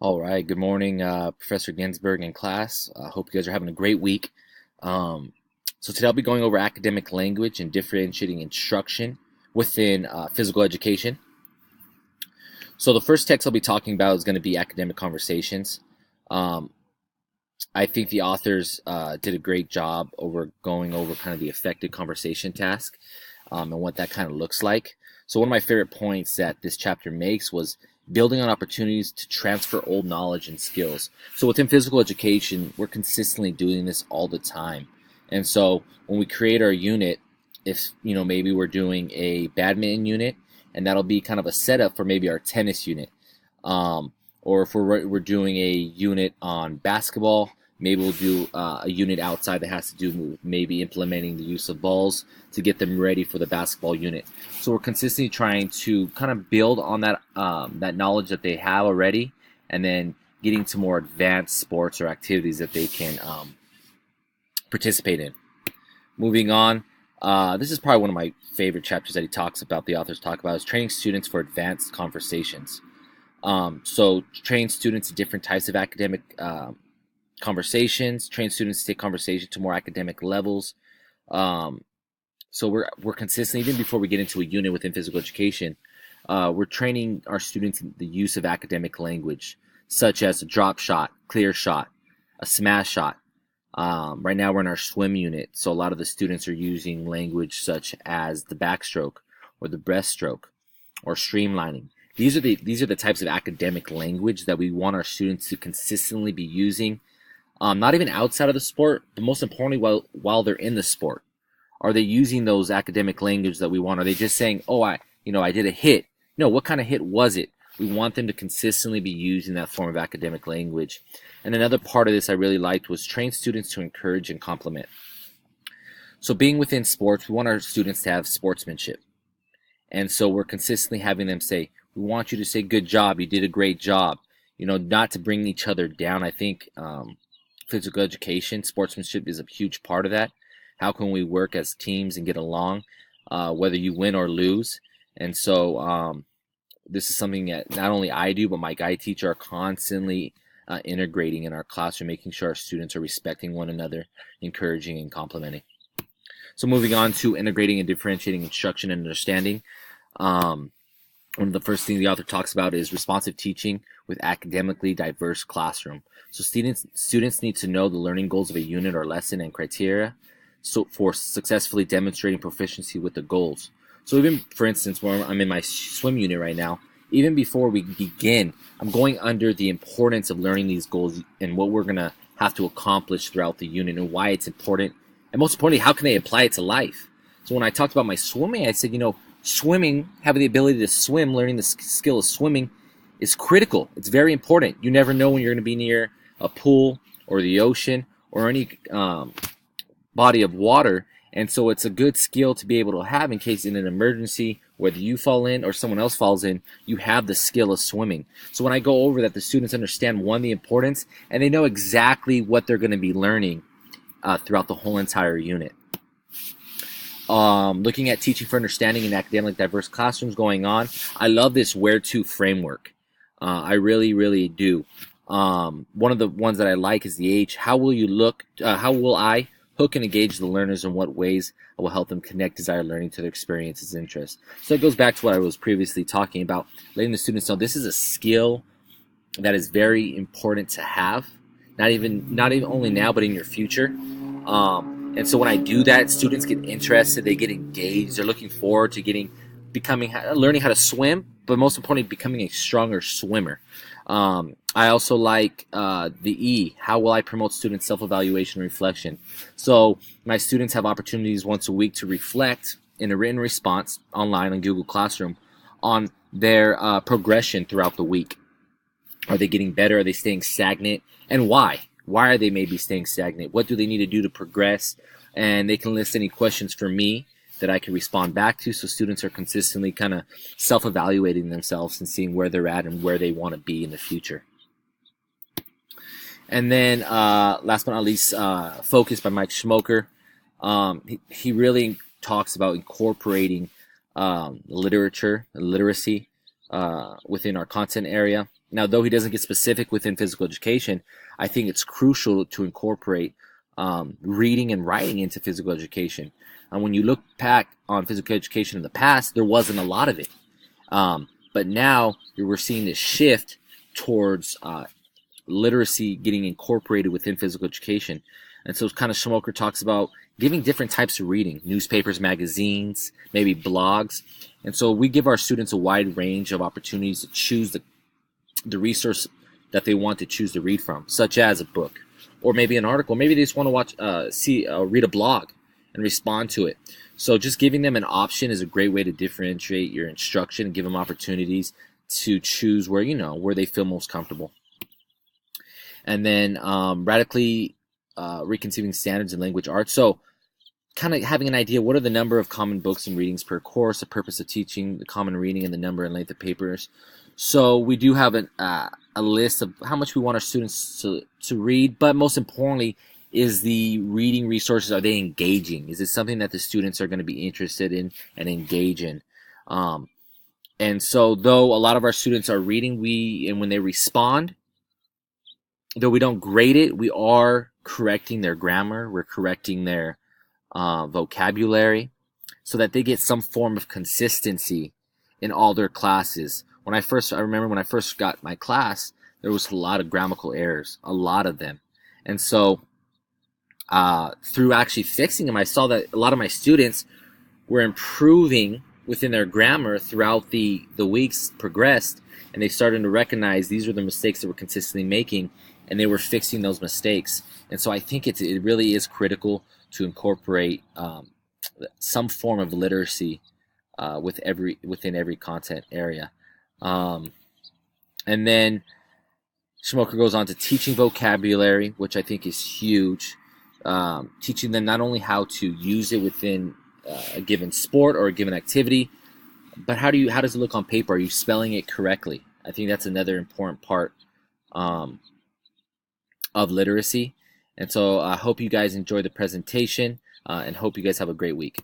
All right. Good morning, Professor Ginsburg and class. I hope you guys are having a great week. Um, so today I'll be going over academic language and differentiating instruction within physical education. So the first text I'll be talking about is going to be academic conversations. Um, I think the authors did a great job going over kind of the effective conversation task and what that kind of looks like. So one of my favorite points that this chapter makes was building on opportunities to transfer old knowledge and skills. So within physical education, we're consistently doing this all the time. And so when we create our unit, if maybe we're doing a badminton unit, and that'll be kind of a setup for maybe our tennis unit. Or if we're doing a unit on basketball, maybe we'll do a unit outside that has to do with maybe implementing the use of balls to get them ready for the basketball unit. So we're consistently trying to kind of build on that that knowledge that they have already, and then getting to more advanced sports or activities that they can participate in. Moving on, this is probably one of my favorite chapters that the authors talk about, is training students for advanced conversations. So train students in different types of academic conversations, train students to take conversation to more academic levels. So we're consistently, even before we get into a unit within physical education, we're training our students in the use of academic language, such as a drop shot, clear shot, a smash shot. Right now we're in our swim unit, so a lot of the students are using language such as the backstroke or the breaststroke or streamlining. These are the types of academic language that we want our students to consistently be using, not even outside of the sport, but most importantly while they're in the sport. Are they using those academic language that we want? Are they just saying, "Oh, I did a hit"? No, what kind of hit was it? We want them to consistently be using that form of academic language. And another part of this I really liked was train students to encourage and compliment. So being within sports, we want our students to have sportsmanship. And so we're consistently having them say, "We want you to say, 'Good job, you did a great job.'" Not to bring each other down. I think physical education, sportsmanship is a huge part of that. How can we work as teams and get along, whether you win or lose? And so this is something that not only I do, but my guide teacher are constantly integrating in our classroom, making sure our students are respecting one another, encouraging and complimenting. So moving on to integrating and differentiating instruction and understanding. One of the first things the author talks about is responsive teaching with academically diverse classroom. So students need to know the learning goals of a unit or lesson and criteria for successfully demonstrating proficiency with the goals. So even, for instance, when I'm in my swim unit right now, even before we begin, I'm going under the importance of learning these goals and what we're going to have to accomplish throughout the unit and why it's important. And most importantly, how can they apply it to life? So when I talked about my swimming, I said, swimming, having the ability to swim, learning the skill of swimming is critical. It's very important. You never know when you're going to be near a pool or the ocean or any body of water. And so it's a good skill to be able to have in case in an emergency, whether you fall in or someone else falls in, you have the skill of swimming. So when I go over that, the students understand, one, the importance, and they know exactly what they're going to be learning throughout the whole entire unit. Looking at teaching for understanding in academic diverse classrooms going on, I love this where to framework. I really, really do. One of the ones that I like is the H. How will I hook and engage the learners in what ways I will help them connect desired learning to their experiences and interests? So it goes back to what I was previously talking about, letting the students know this is a skill that is very important to have, not even only now, but in your future. And so when I do that, students get interested, they get engaged, they're looking forward to learning how to swim, but most importantly, becoming a stronger swimmer. I also like the E. How will I promote student self-evaluation and reflection? So my students have opportunities once a week to reflect in a written response online on Google Classroom on their progression throughout the week. Are they getting better? Are they staying stagnant? And why? Why are they maybe staying stagnant? What do they need to do to progress? And they can list any questions for me that I can respond back to, so students are consistently kind of self-evaluating themselves and seeing where they're at and where they want to be in the future. And then last but not least, Focus by Mike SCHMOKER. He really talks about incorporating literacy within our content area. Now, though he doesn't get specific within physical education, I think it's crucial to incorporate reading and writing into physical education. And when you look back on physical education in the past, there wasn't a lot of it. But now we're seeing this shift towards literacy getting incorporated within physical education. And so kind of Schmoker talks about giving different types of reading, newspapers, magazines, maybe blogs. And so we give our students a wide range of opportunities to choose the resource that they want to choose to read from, such as a book or maybe an article. Maybe they just want to read a blog and respond to it. So just giving them an option is a great way to differentiate your instruction and give them opportunities to choose where they feel most comfortable. And then radically reconceiving standards in language arts. So kind of having an idea, what are the number of common books and readings per course, the purpose of teaching, the common reading, and the number and length of papers. So we do have a list of how much we want our students to read, but most importantly, is the reading resources, are they engaging? Is it something that the students are going to be interested in and engage in? And so though a lot of our students are reading, and when they respond, though we don't grade it, we are correcting their grammar, we're correcting their vocabulary so that they get some form of consistency in all their classes. I remember when I first got my class, there was a lot of grammatical errors, a lot of them. And so through actually fixing them, I saw that a lot of my students were improving within their grammar throughout the weeks progressed, and they started to recognize these were the mistakes that we're consistently making, and they were fixing those mistakes. And so I think it really is critical to incorporate some form of literacy within every content area. And then Schmoker goes on to teaching vocabulary, which I think is huge. Teaching them not only how to use it within a given sport or a given activity, but how does it look on paper? Are you spelling it correctly? I think that's another important part of literacy. And so I hope you guys enjoy the presentation and hope you guys have a great week.